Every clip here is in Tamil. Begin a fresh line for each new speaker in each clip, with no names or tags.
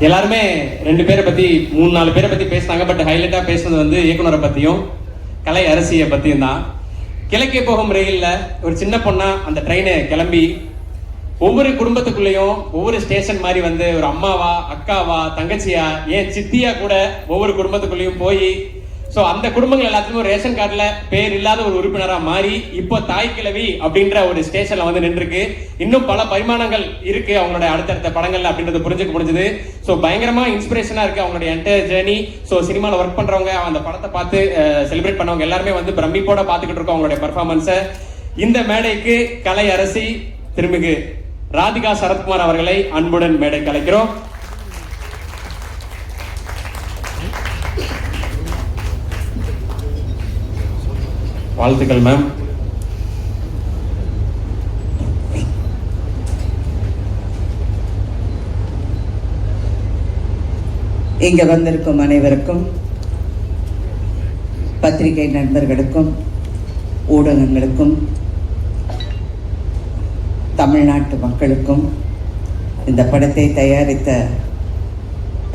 எல்லாருமே 2 பேரை பத்தி 3-4 பேரை பத்தி பேசினாங்க. பட் ஹைலைட்டா பேசுனது வந்து இயக்குனரை பத்தியும் கலை அரசியை பத்தியும் தான். கிழக்கே போகும் ரயில்ல ஒரு சின்ன பொண்ணா அந்த ட்ரெயினை கிளம்பி ஒவ்வொரு குடும்பத்துக்குள்ளேயும் ஒவ்வொரு ஸ்டேஷன் மாதிரி வந்து ஒரு அம்மாவா, அக்காவா, தங்கச்சியா, ஏன் சித்தியா கூட ஒவ்வொரு குடும்பத்துக்குள்ளேயும் போய் ஸோ அந்த குடும்பங்கள் எல்லாத்துக்குமே ஒரு ரேஷன் கார்டில் பேர் இல்லாத ஒரு உறுப்பினராக மாறி இப்போ தாய் கிழவி அப்படின்ற ஒரு ஸ்டேஷன்ல வந்து நின்றுருக்கு. இன்னும் பல பரிமாணங்கள் இருக்கு அவங்களோட அடுத்தடுத்த படங்கள்ல அப்படின்றது புரிஞ்சுக்க முடிஞ்சது. ஸோ பயங்கரமா இன்ஸ்பிரேஷனா இருக்கு அவங்களுடைய என்டையர் ஜேர்னி. ஸோ சினிமாவில் ஒர்க் பண்றவங்க, அந்த படத்தை பார்த்து செலிப்ரேட் பண்ணவங்க எல்லாருமே வந்து பிரமிப்போட பார்த்துக்கிட்டு இருக்கோம் அவங்களுடைய பர்ஃபார்மன்ஸை. இந்த மேடைக்கு கலை அரசி திருமிகு ராதிகா சரத்குமார் அவர்களை அன்புடன் மேடை கலைக்கிறோம். வாழ்த்துக்கள் மேம்.
இங்க வந்திருக்கும் அனைவருக்கும், பத்திரிகை நண்பர்களுக்கும், ஊடகங்களுக்கும், தமிழ்நாட்டு மக்களுக்கும், இந்த படத்தை தயாரித்த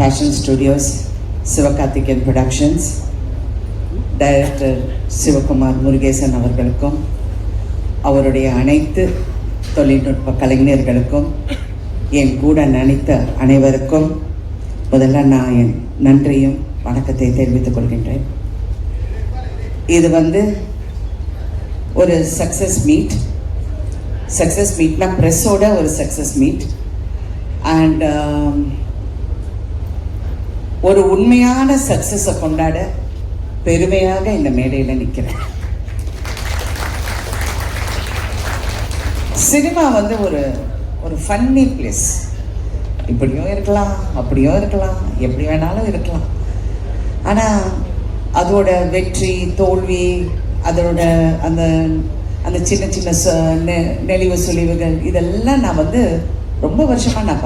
Passion Studios, Sivakarthikeyan Productions, director Sivakumar Murugesan அவர்களுக்கும், அவருடைய அனைத்து தொழில்நுட்ப கலைஞர்களுக்கும், என் கூட நினைத்த அனைவருக்கும் முதல்ல நான் என் நன்றியும் வணக்கத்தை தெரிவித்துக் கொள்கின்றேன். இது வந்து ஒரு சக்சஸ் மீட்னா ப்ரெஸ்ஸோட ஒரு சக்சஸ் மீட். அண்ட் ஒரு உண்மையான சக்சஸை கொண்டாட பெருமையாக இந்த மேடையில் நிற்கிறேன். சினிமா வந்து ஒரு ஃபன்னி பிளேஸ். இப்படியும் இருக்கலாம், அப்படியும் இருக்கலாம், எப்படி வேணாலும் இருக்கலாம். ஆனால் அதோட வெற்றி, தோல்வி, அதோட அந்த அந்த சின்ன சின்ன நெளிவு சுழிவுகள் இதெல்லாம் நான் வந்து ரொம்ப வருஷமாக நான்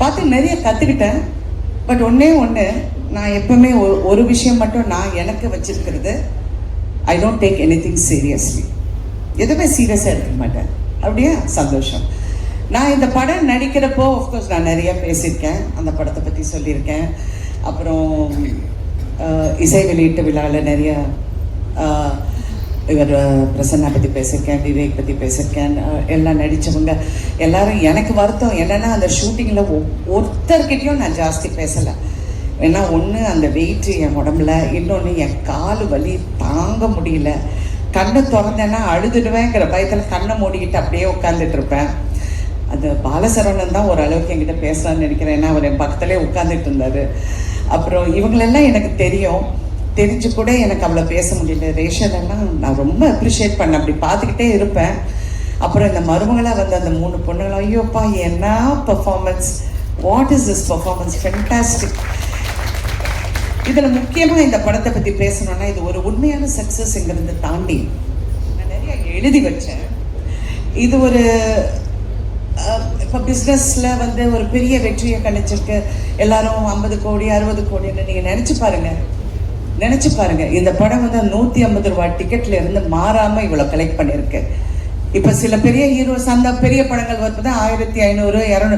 பார்த்து நிறைய கற்றுக்கிட்டேன். பட் ஒன்று நான் எப்பவுமே ஒரு விஷயம் மட்டும் நான் எனக்கு வச்சிருக்கிறது, I don't take anything seriously. எதுவுமே சீரியஸாக எடுக்க மாட்டேன். அப்படியே சந்தோஷம். நான் இந்த படம் நடிக்கிறப்போ ஆஃப்கோர்ஸ் நான் நிறைய பேசியிருக்கேன், அந்த படத்தை பற்றி சொல்லியிருக்கேன். அப்புறம் இசை வெளியீட்டு விழாவில் நிறைய இவர் பிரசன்னா பற்றி பேசியிருக்கேன், விவேக் பற்றி பேசியிருக்கேன். எல்லாம் நடித்தவங்க எல்லாரும். எனக்கு வருத்தம் என்னென்னா அந்த ஷூட்டிங்கில் ஒருத்தர்கிட்டையும் நான் ஜாஸ்தி பேசலை. ஏன்னா ஒன்று அந்த வெயிட்டு என் உடம்புல, இன்னொன்று என் கால் வலி தாங்க முடியல. கண்ணை திறந்தேன்னா அழுதுடுவேங்கிற பயத்தில் கண்ணை மூடிக்கிட்டு அப்படியே உட்காந்துட்டு இருப்பேன். அந்த பாலசரவணன் தான் ஓரளவுக்கு என்கிட்ட பேசலான்னு நினைக்கிறேன். ஏன்னா அவர் என் பக்கத்துலேயே உட்காந்துட்டு இருந்தார். அப்புறம் இவங்களெல்லாம் எனக்கு தெரிஞ்சு கூட எனக்கு அவ்வளோ பேச முடியல. ரேஷனெல்லாம் நான் ரொம்ப அப்ரிஷியேட் பண்ணேன், அப்படி பார்த்துக்கிட்டே இருப்பேன். அப்புறம் இந்த மருமகளாக வந்து அந்த 3 பொண்ணுங்களும், ஐயோப்பா என்ன performance, what is this performance, fantastic. இதில் முக்கியமாக இந்த படத்தை பற்றி பேசணுன்னா, இது ஒரு உண்மையான சக்ஸஸ்ங்கிறத தாண்டி நான் நிறைய எழுதி வச்சேன். இது ஒரு இப்போ பிஸ்னஸில் வந்து ஒரு பெரிய வெற்றியை கணிச்சிருக்கு. எல்லாரும் 50 கோடி 60 கோடின்னு நீங்கள் நினச்சி பாருங்க. இந்த படம் வந்து 150 ரூபா டிக்கெட்ல இருந்து மாறாமல் இவ்வளோ கலெக்ட் பண்ணியிருக்கு. இப்போ சில பெரிய ஹீரோஸ் அந்த பெரிய படங்கள் வரும்போது 1500 200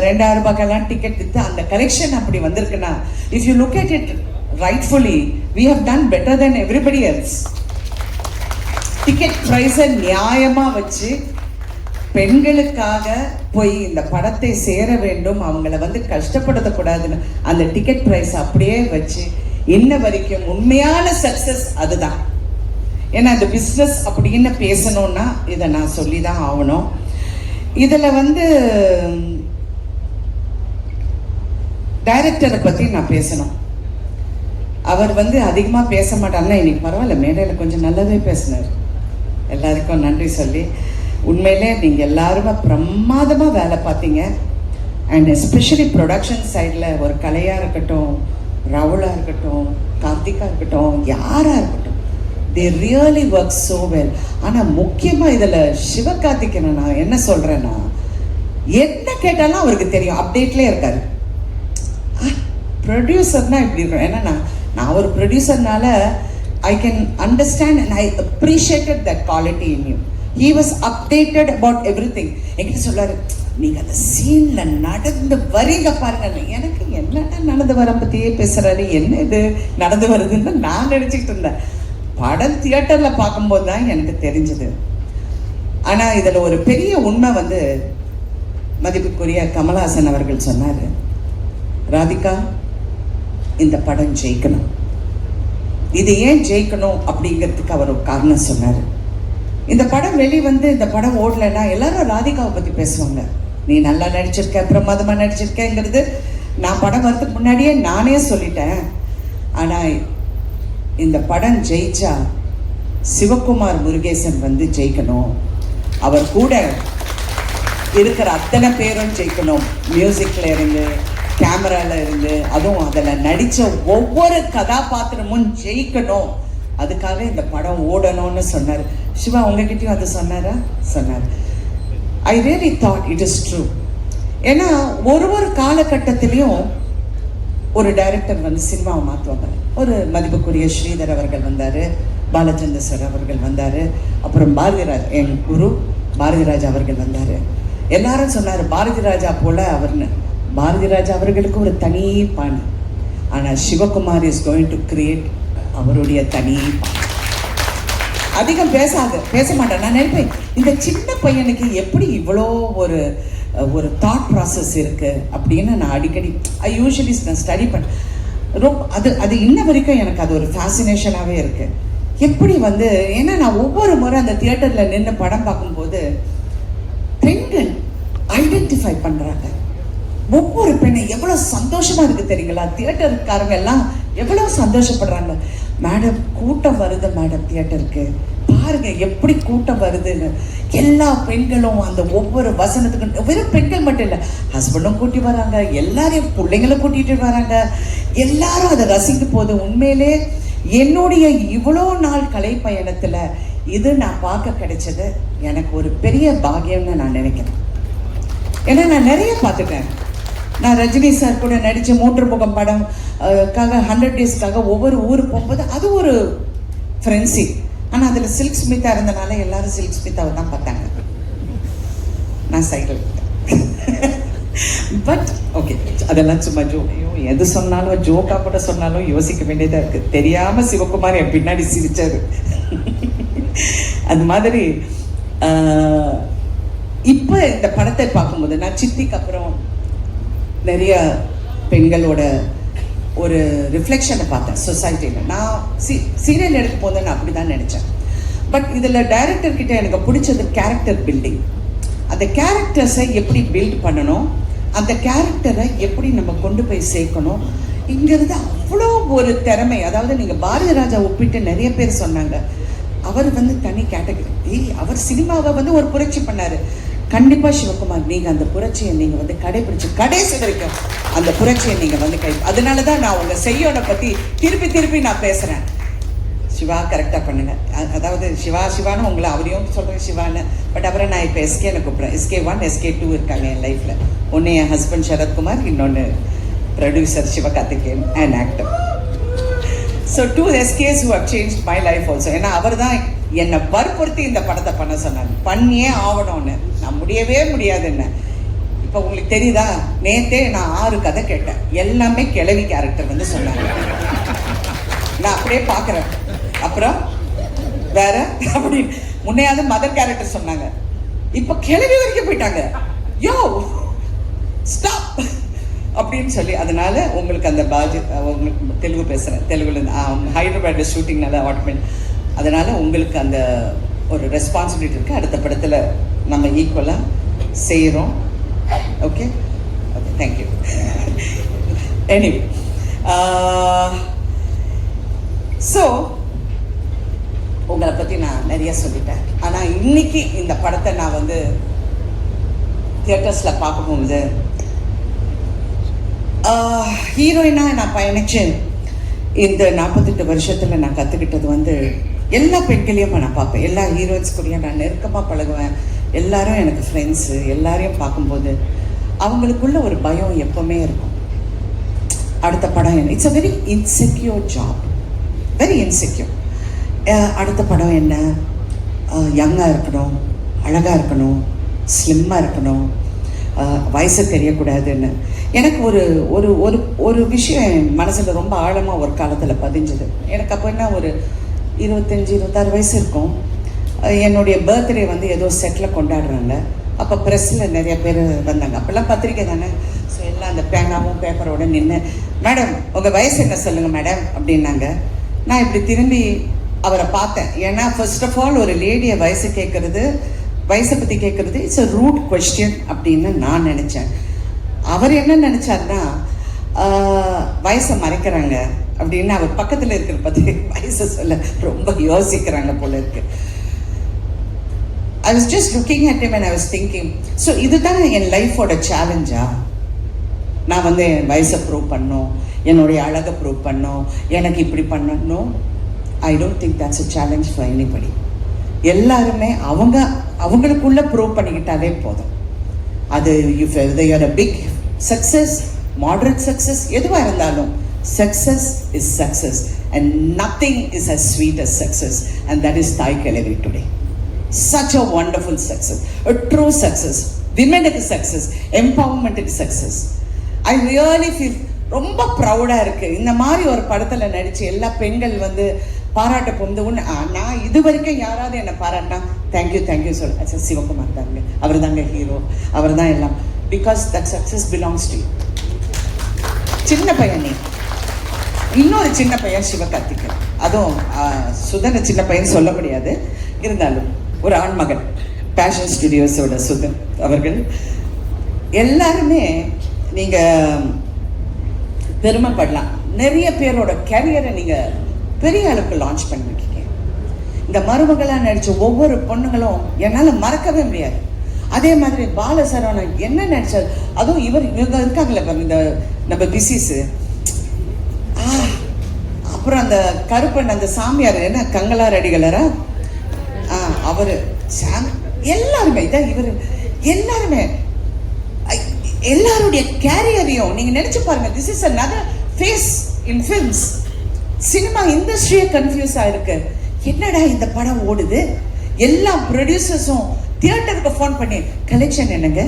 2000 ரூபாய்க்கெல்லாம் டிக்கெட் விற்று அந்த கலெக்ஷன் அப்படி வந்திருக்குன்னா, if you look at it rightfully, we have done better then everybody else. Ticket ப்ரைஸை நியாயமாக வச்சு பெண்களுக்காக போய் இந்த படத்தை சேர வேண்டும், அவங்கள வந்து கஷ்டப்படுத்தக்கூடாதுன்னு அந்த டிக்கெட் ப்ரைஸ் அப்படியே வச்சு இன்ன வரைக்கும் உண்மையான சக்சஸ் அதுதான். ஏன்னா இந்த பிஸ்னஸ் அப்படின்னு பேசணும்னா இதை நான் சொல்லி தான் ஆகணும். இதில் வந்து டைரக்டரை பற்றி நான் பேசணும். அவர் வந்து அதிகமாக பேச மாட்டாருன்னா இன்னைக்கு பரவாயில்ல, மேடையில் கொஞ்சம் நல்லாவே பேசினார். எல்லாருக்கும் நன்றி சொல்லி, உண்மையிலே நீங்கள் எல்லாருமே பிரமாதமாக வேலை பார்த்தீங்க. அண்ட் எஸ்பெஷலி ப்ரொடக்ஷன் சைடில் ஒரு கலையாக இருக்கட்டும், ராகுலா இருக்கட்டும், கார்த்திகா இருக்கட்டும், யாராக இருக்கட்டும், they really work so well. ஆனால் முக்கியமாக இதில் சிவகார்த்திகேயனை நான் என்ன சொல்கிறேன்னா, என்ன கேட்டாலும் அவருக்கு தெரியும், அப்டேட்லேயே இருக்காரு. ப்ரொடியூசர்னால் இப்படி இருக்கும். ஏன்னா நான் ஒரு ப்ரொடியூசர்னால I can understand and I appreciated that quality in you. He was updated about everything. என்கிட்ட சொல்லாரு, நீங்க அந்த சீன்ல நடந்து வரீங்க பாருங்க. எனக்கு என்னடா நடந்து வர பத்தியே பேசுறாரு, என்ன இது நடந்து வருதுன்னு நான் நினைச்சிட்டு இருந்தேன். படம் தியேட்டர்ல பார்க்கும்போது தான் எனக்கு தெரிஞ்சது. ஆனா இதுல ஒரு பெரிய உண்மை வந்து மதிப்புக்குரிய கமல்ஹாசன் அவர்கள் சொன்னாரு, ராதிகா இந்த படம் ஜெயிக்கணும். இது ஏன் ஜெயிக்கணும் அப்படிங்கிறதுக்கு அவர் ஒரு காரணம் சொன்னார். இந்த படம் வெளிவந்து இந்த படம் ஓடலைன்னா எல்லாரும் ராதிகாவை பற்றி பேசுவாங்க. நீ நல்லா நடிச்சிருக்க, பிரமாதமாக நடிச்சிருக்கேங்கிறது நான் படம் வரதுக்கு முன்னாடியே நானே சொல்லிட்டேன். ஆனால் இந்த படம் ஜெயிச்சா சிவகுமார் முருகேசன் வந்து ஜெயிக்கணும், அவர் கூட இருக்கிற அத்தனை பேரும் ஜெயிக்கணும். மியூசிக்கில் இருந்து, கேமராவில் இருந்து, அதுவும் அதில் நடித்த ஒவ்வொரு கதாபாத்திரமும் ஜெயிக்கணும். அதுக்காக இந்த படம் ஓடணும்னு சொன்னார். சிவா உங்ககிட்டயும் அது சொன்னாரா? சொன்னார். I really thought it is true. ஏன்னா ஒரு காலகட்டத்திலையும் ஒரு டைரக்டர் வந்து சினிமாவை மாற்றுவாங்க. ஒரு மதிப்புக்குரிய ஸ்ரீதர் அவர்கள் வந்தார், பாலச்சந்தர் சார் அவர்கள் வந்தார், அப்புறம் பாரதிராஜ், என் குரு பாரதிராஜா அவர்கள் வந்தார். எல்லாரும் சொன்னார் பாரதி ராஜா போல அவர்னு. பாரதி ராஜா அவர்களுக்கு ஒரு தனி பாணி. ஆனால் Sivakumar is going to create அவருடைய தனி பாணி. அதிகம் பேச மாட்டேன். நான் நினைப்பேன் இந்த சின்ன பையனுக்கு எப்படி இவ்வளோ ஒரு தாட் ப்ராசஸ் இருக்கு அப்படின்னு நான் அடிக்கடி ஐ யூஸ்வலி நான் ஸ்டடி பண்ண ரொம்ப அது இன்ன வரைக்கும் எனக்கு அது ஒரு ஃபேசினேஷனாகவே இருக்கு. எப்படி வந்து, ஏன்னா நான் ஒவ்வொரு முறை அந்த தியேட்டரில் நின்று படம் பார்க்கும்போது பெண்கள் ஐடென்டிஃபை பண்ணுறாங்க. ஒவ்வொரு பெண்ணை எவ்வளோ சந்தோஷமா இருக்கு தெரியுங்களா? தியேட்டருக்காரங்க எல்லாம் எவ்வளோ சந்தோஷப்படுறாங்க. மேடம் கூட்டம் வருது மேடம், தியேட்டருக்கு பாருங்க எப்படி கூட்டம் வருதுன்னு. எல்லா பெண்களும் அந்த ஒவ்வொரு வசனத்துக்கும், வெறும் பெண்கள் மட்டும் இல்லை, ஹஸ்பண்டும் கூட்டி வராங்க, எல்லாரையும் பிள்ளைங்களும் கூட்டிட்டு வராங்க, எல்லாரும் அதை ரசிக்கும் போது உண்மையிலே என்னுடைய இவ்வளோ நாள் கலை பயணத்தில் இது நான் பார்க்க கிடைச்சது எனக்கு ஒரு பெரிய பாக்கியம்னு நான் நினைக்கிறேன். ஏன்னா நான் நிறைய பார்த்துட்டேன். நான் ரஜினி சார் கூட நடித்த மூன்று முகம் படம் 100 டேஸ்க்காக ஒவ்வொரு ஊருக்கு போகும்போது அது ஒரு ஃப்ரெண்ட்ஸி. ஆனால் அதில் சில்க் ஸ்மிதா இருந்தனால எல்லாரும் சில்க் ஸ்மிதாவை தான் பார்த்தாங்க. நான் சைடில் பட் ஓகே, அதெல்லாம் சும்மா எது சொன்னாலும் ஜோக்காக கூட சொன்னாலும் யோசிக்க வேண்டியதாக இருக்குது. தெரியாமல் சிவகுமார் என் பின்னாடி சிரிச்சாரு. அது மாதிரி இப்போ இந்த படத்தை பார்க்கும்போது நான் சித்திக்கு அப்புறம் நிறைய பெண்களோட ஒரு ரிஃப்ளெக்ஷனை பார்த்தேன் சொசைட்டியில். நான் சீரியல் எடுக்கும் போது நான் அப்படி தான் நினச்சேன். பட் இதில் டைரக்டர்கிட்ட எனக்கு பிடிச்சது கேரக்டர் பில்டிங். அந்த கேரக்டர்ஸை எப்படி பில்ட் பண்ணணும், அந்த கேரக்டரை எப்படி நம்ம கொண்டு போய் சேர்க்கணும் இங்கிறது அவ்வளோ ஒரு திறமை. அதாவது நீங்கள் பாரதி ராஜா ஒப்பிட்டு நிறைய பேர் சொன்னாங்க, அவர் வந்து தனி கேட்டகரி. அவர் சினிமாவை வந்து ஒரு புரட்சி பண்ணார். கண்டிப்பாக சிவகுமார் நீங்கள் அந்த புரட்சியை நீங்கள் வந்து கடைபிடிச்சு கடைசி வரைக்கும் அந்த புரட்சியை நீங்கள் வந்து அதனால தான் நான் உங்கள் செய்யோனை பற்றி திருப்பி நான் பேசுகிறேன். சிவா கரெக்டாக பண்ணுங்க. அதாவது சிவான்னு உங்களை அவரையும் சொல்கிறேன் சிவான்னு. பட் அப்புறம் நான் இப்போ எஸ்கேன்னு கூப்பிட்றேன். SK1 SK2 இருக்காங்க என் லைஃப்பில். ஒன்று என் ஹஸ்பண்ட் சரத்குமார், இன்னொன்று producer Sivakarthikeyan and actor. So 2 SKs who have changed my life also. ஏன்னா அவர் தான் என்னை வற்புறுத்தி இந்த படத்தை பண்ண சொன்னாங்க. பண்ணியே ஆகணும்னு. நான் முடியவே முடியாதுன்னு. இப்போ உங்களுக்கு தெரியுதா, நேற்றே நான் 6 கதை கேட்டேன். எல்லாமே கிழவி கேரக்டர் வந்து சொன்னாங்க. நான் அப்படியே பார்க்குறேன். அப்புறம் வேற அப்படி முன்னையாவது மதர் கேரக்டர் சொன்னாங்க, இப்போ கிழவி வரைக்கும் போயிட்டாங்க. யோ ஸ்டாப் அப்படின்னு சொல்லி. அதனால உங்களுக்கு அந்த உங்களுக்கு தெலுங்கு பேசுகிறேன், தெலுங்குலேருந்து ஹைதராபாத் ஷூட்டிங்னால அவார்ட்மெண்ட். அதனால் உங்களுக்கு அந்த ஒரு ரெஸ்பான்சிபிலிட்டி இருக்குது. அடுத்த படத்தில் நம்ம ஈக்குவலாக செய்கிறோம். Okay okay, thank you. Anyway so உங்களை பற்றி நான் நிறைய சொல்லிட்டேன். ஆனால் இன்னைக்கு இந்த படத்தை நான் வந்து தியேட்டர்ஸில் பார்க்கும்போது ஹீரோயினாக நான் பயணிச்சேன். இந்த 48 வருஷத்தில் நான் கற்றுக்கிட்டது வந்து எல்லா பெண்களையும் நான் பார்ப்பேன். எல்லா ஹீரோயின்ஸ் கூடயும் நான் நெருக்கமாக பழகுவேன். எல்லாரும் எனக்கு ஃப்ரெண்ட்ஸு. எல்லாரையும் பார்க்கும்போது அவங்களுக்குள்ள ஒரு பயம் எப்போவுமே இருக்கும். அடுத்த படம் என்ன, it's a very insecure job, very insecure. அடுத்த படம் என்ன, யங்காக இருக்கணும், அழகாக இருக்கணும், ஸ்லிம்மாக இருக்கணும், வயசு தெரியக்கூடாதுன்னு. எனக்கு ஒரு ஒரு ஒரு ஒரு விஷயம் என் மனசில் ரொம்ப ஆழமாக ஒரு காலத்தில் பதிஞ்சுது. எனக்கு அப்போ என்ன ஒரு 25-26 வயசு இருக்கும். என்னுடைய பர்த்டே வந்து ஏதோ செட்டில் கொண்டாடுறாங்க. அப்போ ப்ரெஸ்ஸில் நிறைய பேர் வந்தாங்க. அப்போல்லாம் பத்திரிக்கை தானே. ஸோ எல்லாம் அந்த பேனாவும் பேப்பரோட நின்று, மேடம் உங்கள் வயசு என்ன சொல்லுங்கள் மேடம் அப்படின்னாங்க. நான் இப்படி திரும்பி அவரை பார்த்தேன். ஏன்னா ஃபர்ஸ்ட் ஆஃப் ஆல் ஒரு லேடியை வயசை பற்றி கேட்குறது இட்ஸ் அ ரூட் கொஸ்டின் அப்படின்னு நான் நினச்சேன். அவர் என்ன நினச்சாருன்னா வயசை மறைக்கிறாங்க அப்படின்னு அவர் பக்கத்தில் இருக்கிற பற்றி வயசை சொல்ல ரொம்ப யோசிக்கிறாங்க போல இருக்கு. I was just looking at him and I was thinking, so இதுதான் என் லைஃபோட சேலஞ்சா? நான் வந்து என் வயசை ப்ரூவ் பண்ணோம், என்னுடைய அழகை ப்ரூவ் பண்ணோம், எனக்கு இப்படி பண்ணணும். I don't think that's a challenge for anybody. எல்லாருமே அவங்களுக்குள்ள ப்ரூவ் பண்ணிக்கிட்டாலே போதும். அது if you're a big success, moderate success, எதுவாக இருந்தாலும் success is success and nothing is as sweet as success and that is Thaai Kizhavi today. Such a wonderful success, a true success. விமெனுக்கு சக்ஸஸ், எம்பவர்மெண்ட்டுக்கு சக்ஸஸ். ஐ ரியலி ஃபீல் ரொம்ப ப்ரௌடாக இருக்குது. இந்த மாதிரி ஒரு படத்தில் நடித்து எல்லா பெண்கள் வந்து பாராட்ட போகுது. நான் இது வரைக்கும் யாராவது என்னை பாராட்டினா தேங்க்யூ சொல்ல சிவகுமார் தாங்க, அவர் தாங்க ஹீரோ, அவர் தான் எல்லாம். Because that success belongs to you. சின்ன பையன் நீ, இன்னொரு சின்ன பையன் சிவகார்த்திகேயன், அதுவும் சுதனை சின்ன பையன் சொல்ல முடியாது, இருந்தாலும் ஒரு ஆண்மகன், பேஷன் ஸ்டுடியோஸோட சுதன் அவர்கள். எல்லாருமே நீங்கள் பெருமைப்படலாம். நிறைய பேரோட கேரியரை நீங்கள் பெரிய அளவுக்கு லான்ச் பண்ணிருக்கீங்க. இந்த மருமகளாக நடித்த ஒவ்வொரு பொண்ணுங்களும் என்னால் மறக்கவே முடியாது. அதே மாதிரி பாலசரவணன் என்ன நடிச்சார், அதுவும் இவங்க இருக்காங்களே பாருங்க, இந்த நம்ம பிசிஸு, அப்புறம் அந்த கருப்பன், அந்த சாமியார் என்ன கங்கலா ரெடிகளரா, அவர் எல்லாருமே இதான் இவர், எல்லாருமே எல்லாருடைய கேரியரையும் நீங்க நினைச்சு பாருங்க. This is another phase in films. Cinema இண்டஸ்ட்ரியே கன்ஃபியூஸ் ஆயிருக்கு. என்னடா இந்த படம் ஓடுது, எல்லா ப்ரொடியூசர்ஸும் தியேட்டருக்கு ஃபோன் பண்ணி கலெக்ஷன் என்னங்க,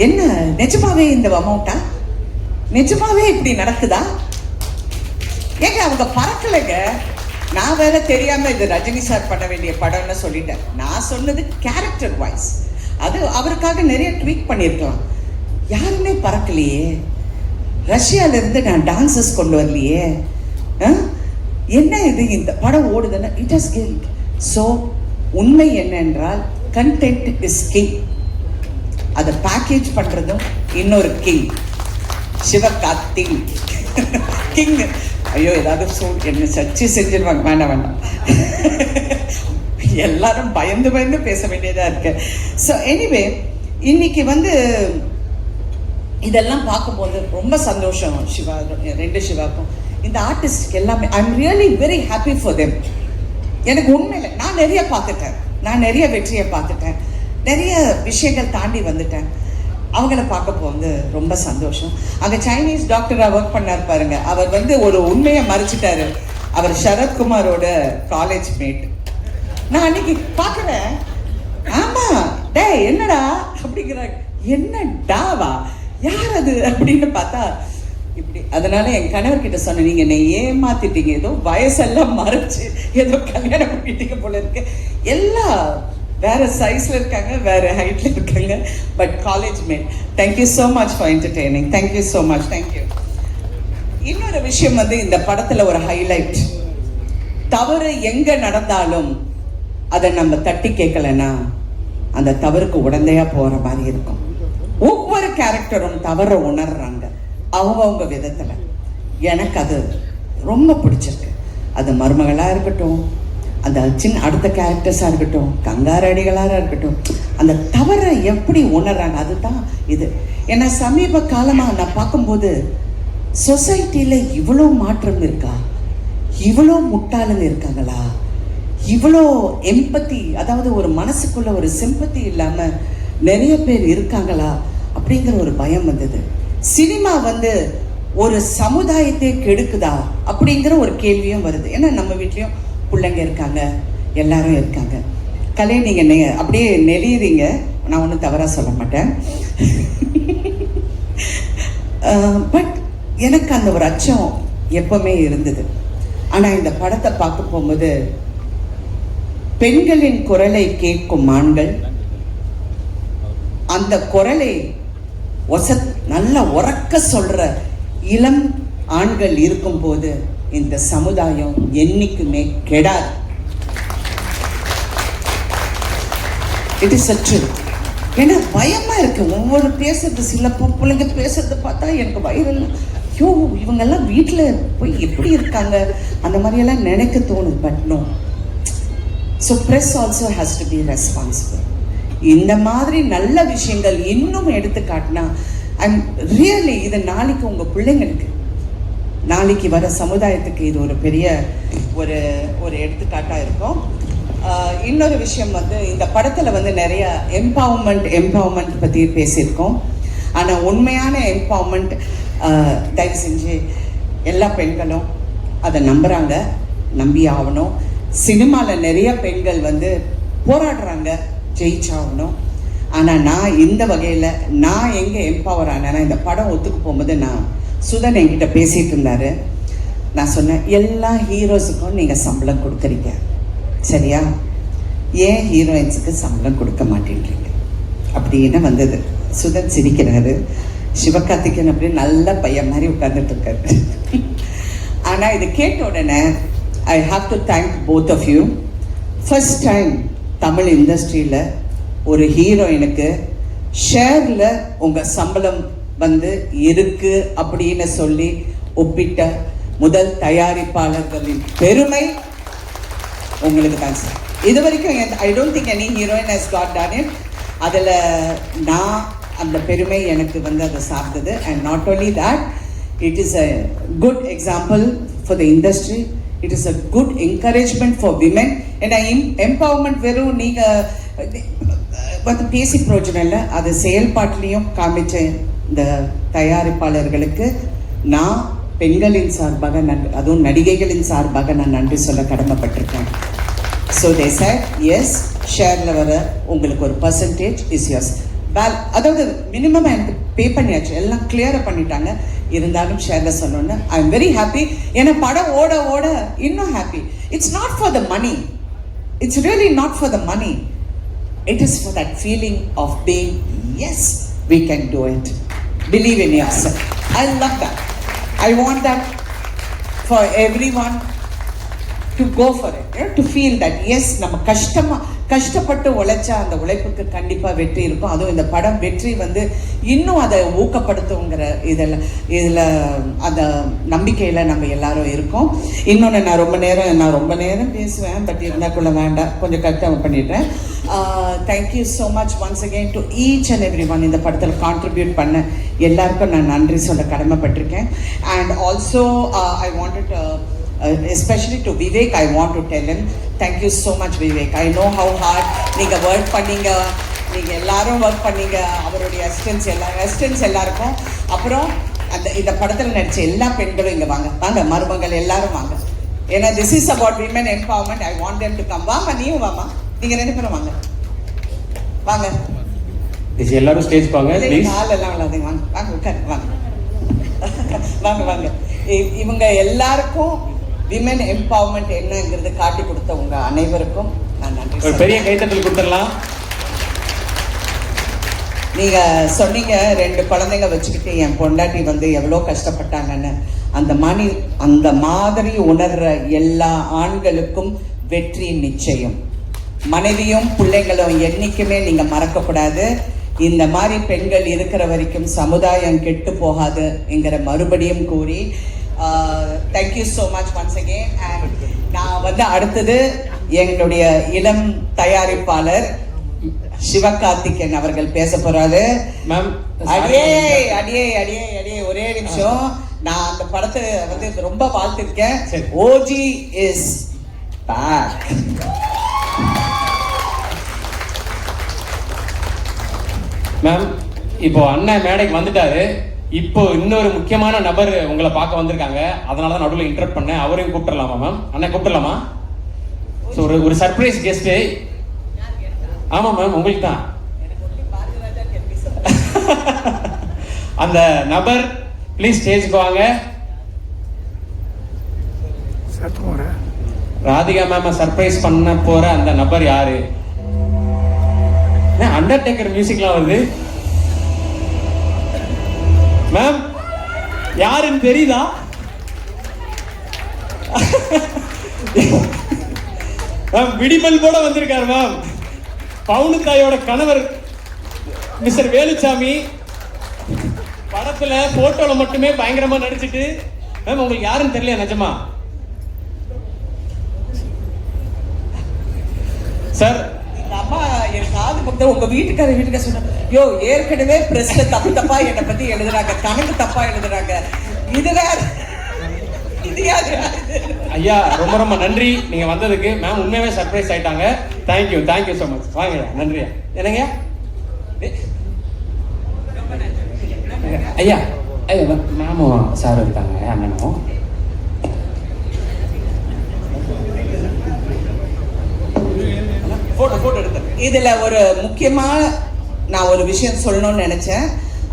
என்ன நிஜமாவே இந்த அமௌண்டா, நிஜமாவே இப்படி நடக்குதா? ஏங்க அவங்க பறக்கலைங்க. நான் வேற தெரியாம இது ரஜினி சார் பண்ண வேண்டிய படம்னு சொல்லிட்டேன். நான் சொன்னது கேரக்டர் வைஸ், அது அவருக்காக நிறைய ட்வீட் பண்ணியிருக்கலாம். யாருமே பறக்கலையே. ரஷ்யாவிலேருந்து நான் டான்சஸ் கொண்டு வரலையே. என்ன இது இந்த படம் ஓடுதுன்னா இட் ஹஸ் கில்ட். ஸோ உண்மை என்னென்றால் கண்டென்ட் இஸ் கிங். அதை பேக்கேஜ் பண்ணுறதும் இன்னொரு கிங். சிவகார்த்திக் கிங். ஐயோ ஏதாவது என்ன சர்ச்சை செஞ்சிருவாங்க, வேண்டாம். எல்லாரும் பயந்து பேச வேண்டியதாக இருக்கு. ஸோ எனிவே இன்னைக்கு வந்து இதெல்லாம் பார்க்கும்போது ரொம்ப சந்தோஷம். சிவா, ரெண்டு சிவாக்கும் இந்த ஆர்டிஸ்ட்க்கு எல்லாமே I am really very happy for them. எனக்கு உண்மையில நான் நிறைய பார்த்துட்டேன், நான் நிறைய வெற்றியை பார்த்துட்டேன், நிறைய விஷயங்கள் தாண்டி வந்துட்டேன். அவங்கள பார்க்க வந்து ரொம்ப சந்தோஷம். அங்கே சைனீஸ் டாக்டராக ஒர்க் பண்ணார் பாருங்க, அவர் வந்து ஒரு உண்மையை மறைச்சிட்டாரு. அவர் சரத்குமாரோட காலேஜ் மேட். நான் அன்னைக்கு பார்க்குறேன், ஆமா டே என்னடா அப்படிங்கிறாங்க. என்னடாவா, யார் அது அப்படின்னு பார்த்தா இப்படி. அதனால என் கணவர்கிட்ட சொன்னேன், நீங்க என்னை ஏமாத்திட்டீங்க, ஏதோ வயசெல்லாம் மறைச்சு ஏதோ கல்யாணம் பண்ணிட்டீங்க போல இருக்கு. எல்லாம் வேற சைஸ்ல இருக்காங்க, வேற ஹைட்ல இருக்காங்க, but college mate. Thank you so much for entertaining. Thank you so much. Thank you. இன்னொரு விஷயம் வந்து இந்த படத்துல ஒரு ஹைலைட், தவறு எங்க நடந்தாலும் அதை நம்ம தட்டி கேட்கலன்னா அந்த தவறுக்கு உடந்தையா போற மாதிரி இருக்கும். ஒவ்வொரு கேரக்டரும் தவற உணர்றாங்க அவங்க விதத்துல. எனக்கு அது ரொம்ப பிடிச்சிருக்கு. அது மருமகளாக இருக்கட்டும், அந்த சின்ன அடுத்த கேரக்டர்ஸாக இருக்கட்டும், கங்காரடிகளாக இருக்கட்டும், அந்த தவறை எப்படி உணர்றாங்க அதுதான் இது. ஏன்னா சமீப காலமாக நான் பார்க்கும்போது சொசைட்டியில் இவ்வளோ மாற்றம் இருக்கா, இவ்வளோ முட்டாளுங்க இருக்காங்களா, இவ்வளோ எம்பத்தி, அதாவது ஒரு மனசுக்குள்ள ஒரு சிம்பத்தி இல்லாமல் நிறைய பேர் இருக்காங்களா அப்படிங்கிற ஒரு பயம் வந்தது. சினிமா வந்து ஒரு சமுதாயத்தை கெடுக்குதா அப்படிங்கிற ஒரு கேள்வியும் வருது. ஏன்னா நம்ம வீட்லேயும் பிள்ளைங்க இருக்காங்க, எல்லாரும் இருக்காங்க. கலை நீங்கள் அப்படியே நெளியுறீங்க, நான் ஒன்றும் தவறாக சொல்ல மாட்டேன். பட் எனக்கு அந்த ஒரு அச்சம் எப்பவுமே இருந்தது. ஆனால் இந்த படத்தை பார்க்க போகும்போது பெண்களின் குரலை கேட்கும் ஆண்கள், அந்த குரலை நல்லா உறக்க சொல்ற இளம் ஆண்கள் இருக்கும்போது இந்த சமுதாயம் என்னைக்குமே கெடாது. It is a truth. ஏன்னா பயமா இருக்கு ஒவ்வொரு பேசுறது, சில பிள்ளைங்க பேசுறது பார்த்தா எனக்கு வயிறெல்லாம் ஐயோ இவங்கெல்லாம் வீட்டில் போய் எப்படி இருக்காங்க அந்த மாதிரியெல்லாம் நினைக்க தோணுது. But no. So press also has to be responsible. இந்த மாதிரி நல்ல விஷயங்கள் இன்னும் எடுத்து காட்டினா ஐம் ரியலி இது நாளைக்கு உங்கள் பிள்ளைங்களுக்கு, நாளைக்கு வர சமுதாயத்துக்கு இது ஒரு பெரிய ஒரு எடுத்துக்காட்டாக இருக்கும். இன்னொரு விஷயம் இந்த படத்தில் நிறைய எம்பவர்மெண்ட் பற்றி பேசியிருக்கோம். ஆனால் உண்மையான எம்பவர்மெண்ட் தயவு செஞ்சு எல்லா பெண்களும் அதை நம்புகிறாங்க, நம்பி ஆகணும். சினிமாவில் நிறைய பெண்கள் போராடுறாங்க, ஜெயிச்சாகணும். ஆனால் நான் இந்த வகையில் நான் எங்கே எம்பவர் ஆனேன்னா, இந்த படம் ஒத்துக்கு போகும்போது சுதன் என்கிட்ட பேசிகிட்டு இருந்தார். நான் சொன்னேன், எல்லா ஹீரோஸுக்கும் நீங்கள் சம்பளம் கொடுக்குறீங்க சரியா, ஏன் ஹீரோயின்ஸுக்கு சம்பளம் கொடுக்க மாட்டேன்றீங்க அப்படின்னு வந்தது. சுதன் சிரிக்கிறாரு. சிவகார்த்திகேயன் அப்படியே நல்ல பையன் மாதிரி உட்கார்ந்துட்டு இருக்காரு. ஆனால் இது கேட்ட உடனே I have to thank both of you. First time Tamil இண்டஸ்ட்ரியில் ஒரு ஹீரோயினுக்கு ஷேரில் உங்கள் சம்பளம் இருக்கு அப்படின்னு சொல்லி ஒப்பிட்ட முதல் தயாரிப்பாளர்களின் பெருமை உங்களுக்கு தான் சார். இது வரைக்கும் ஐ don't think any heroine has got done it. அதில் நான் அந்த பெருமை எனக்கு அதை சார்ந்தது. And not only that, it is a good example for the industry. It is a good encouragement for women. ஏன்னா எம்பவர்மெண்ட் வெறும் நீங்கள் பேசி பிரோஜனம் இல்லை, அது செயல்பாட்டிலையும் காமிச்ச இந்த தயாரிப்பாளர்களுக்கு நான் பெண்களின் சார்பாக அதுவும் நடிகைகளின் சார்பாக நான் நன்றி சொல்ல கடமைப்பட்டிருக்கேன். ஸோ தே said எஸ், ஷேரில் வர உங்களுக்கு ஒரு பர்சன்டேஜ் இஸ் யோர்ஸ். அதாவது மினிமம் எனக்கு பே பண்ணியாச்சு, எல்லாம் கிளியராக பண்ணிட்டாங்க. இருந்தாலும் ஷேரில் சொன்னோன்னு ஐ எம் வெரி ஹாப்பி. ஏன்னா படம் ஓட ஓட இன்னும் happy. It's not for the money, it's really not for the money. It is for that feeling of being, yes, we can do it. Believe in yourself. I love that. I want that for everyone to go for it. To feel that, yes, நம்ம கஷ்டப்பட்டு உழைச்சா அந்த உழைப்புக்கு கண்டிப்பாக வெற்றி இருக்கும். அதுவும் இந்த படம் வெற்றி இன்னும் அதை ஊக்கப்படுத்துங்கிற இதில் அந்த நம்பிக்கையில் நம்ம எல்லாரும் இருக்கோம். இன்னொன்று நான் ரொம்ப நேரம் பேசுவேன், பட் இருந்தாக்குள்ள வேண்டாம், கொஞ்சம் கரெக்டாக பண்ணிடுறேன். Thank you so much once again to each and every one. இந்த படத்தில் கான்ட்ரிபியூட் பண்ண எல்லாருக்கும் நான் நன்றி சொல்ல கடமைப்பட்டிருக்கேன். And also I wanted especially to Vivek, I want to tell him thank you so much Vivek. I know how hard நீங்க ஒர்க் பண்ணீங்க, நீங்க எல்லாரும் ஒர்க் பண்ணீங்க, அவருடைய அசிஸ்டன்ஸ் எல்லாருக்கும். அப்புறம் இந்த படத்தில் நடிச்ச எல்லா பெண்களும் இங்கே வாங்க மருமகள் எல்லாரும் வாங்க. ஏன்னா this is about women empowerment. I want them to come. வாமா, நீயும் வாமா, நீங்க 2 பேரும் வாங்க.
எல்லாரும் ஸ்டேஜ் வாங்க ப்ளீஸ்.
ஆள் எல்லாம் விளாடுங்க, வாங்க உட்காரு, வாங்க. இவங்க எல்லாருக்கும் விமென் எம்பவர்மெண்ட் என்னங்கிறது காட்டி கொடுத்த உங்க அனைவருக்கும் நான் நன்றி.
ஒரு பெரிய கைத்தட்டல் கொடுத்துடலாம்.
நீங்க சொன்னீங்க 2 குழந்தைங்க வச்சுக்கிட்டு என் பொண்டாட்டி எவ்வளோ கஷ்டப்பட்டாங்கன்னு. அந்த மாதிரி உணர்ற எல்லா ஆண்களுக்கும் வெற்றி நிச்சயம். மனைவியும் பிள்ளைங்களும் என்னைக்குமே நீங்க மறக்கக்கூடாது. இந்த மாதிரி பெண்கள் இருக்கிற வரைக்கும் சமுதாயம் கெட்டு போகாது என்கிற மறுபடியும் கூறி thank you so much once again. And நான் அடுத்தது எங்களுடைய இளம் தயாரிப்பாளர் சிவகார்த்திகேயன் அவர்கள் பேச போறாரு.
மேம்
அடியே ஒரே நிமிஷம். நான் அந்த படத்தை ரொம்ப வாழ்த்திருக்கேன். OG is back.
மேம் இப்போ அண்ணன் மேடைக்கு வந்துட்டாரு. இப்போ இன்னொரு முக்கியமான நபர் உங்களை பார்க்க வந்திருக்காங்க. அதனால தான் நடுவில் இன்டர்ப்ட் பண்ணேன். அவரையும் கூப்பிட்டுலாமா மேம்? அண்ணன் கூப்பிடலாமா? ஸோ ஒரு சர்ப்ரைஸ் கெஸ்ட்டு. ஆமாம் மேம், உங்களுக்கு தான். அந்த நபர் ப்ளீஸ் ஸ்டேஜ்க்கு வாங்க. ராதிகா மேம சர்ப்ரைஸ் பண்ண போற அந்த நபர் யாரு? அண்டர்டேக்கர் மியூசிக்லாம் வருது. மேம் யாருன்னு தெரியுதா? மேம் விடிமல் போட வந்திருக்காரு மேம். பவுனு தாயோட கணவர் மிஸ்டர் வேலுச்சாமி படத்துல போட்டோல மட்டுமே பயங்கரமா நடிச்சிட்டு. மேம் உங்களுக்கு யாருன்னு தெரியல நிஜமா? சார்
அம்மா என் காது பக்கத்துல உங்க வீட்டுக்கார சொன்னாங்க, யோ ஏற்கனவே பிரஸ்ல தப்பு தப்பா என்னை பத்தி எழுதுறாங்க, கணக்கு தப்பா எழுதுறாங்க, இது வேற.
ஐயா ரொம்ப ரொம்ப நன்றி நீங்க வந்ததுக்கு. மேம் உண்மையாவே சர்ப்ரைஸ் ஆயிட்டாங்க. Thank you thank you so much. வாங்க நன்றியா. என்னங்க ஐயா? ஐயா மேமும் சார் இருக்காங்க, அண்ணனும்.
இதுல ஒரு முக்கியமா நான் ஒரு விஷயம் சொல்லணும்னு நினைச்சேன்.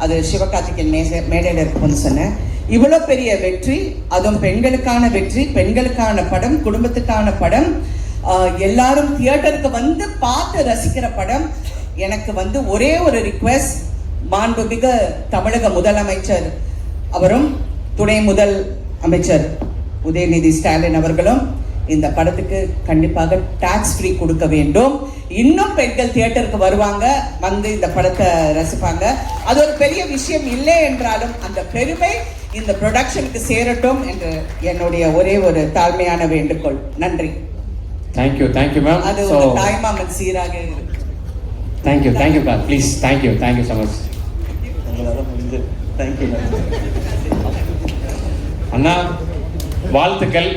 அது சிவகார்த்திகேயன் மேடையில் இருக்கும்னு சொன்னேன். இவ்வளவு பெரிய வெற்றி, அதுவும் பெண்களுக்கான வெற்றி, பெண்களுக்கான படம், குடும்பத்துக்கான படம், எல்லாரும் தியேட்டருக்கு வந்து பார்த்து ரசிக்கிற படம். எனக்கு வந்து ஒரே ஒரு ரிக்வெஸ்ட், மாண்புமிகு தமிழக முதலமைச்சர் அவரும் துணை முதல் அமைச்சர் உதயநிதி ஸ்டாலின் அவர்களும் இந்த படத்துக்கு கண்டிப்பாக டாக்ஸ் ஃப்ரீ கொடுக்க வேண்டும். இன்னும் பெண்கள் தியேட்டருக்கு வருவாங்க, வந்து இந்த படத்தை ரசிப்பாங்க. அது ஒரு பெரிய விஷயம் இல்லை என்றாலும் அந்த பெருமை இந்த ப்ரொடக்ஷனுக்கு சேரட்டும் என்று என்னுடைய ஒரே ஒரு தாழ்மையான வேண்டுகோள். நன்றி.
Thank you thank you ma'am.
அது தாய்மாமன் சீராக இருக்கு.
Thank you thank you ma'am. Please thank you thank you so much.
Thank you
அண்ணா வாழ்த்துக்கள்.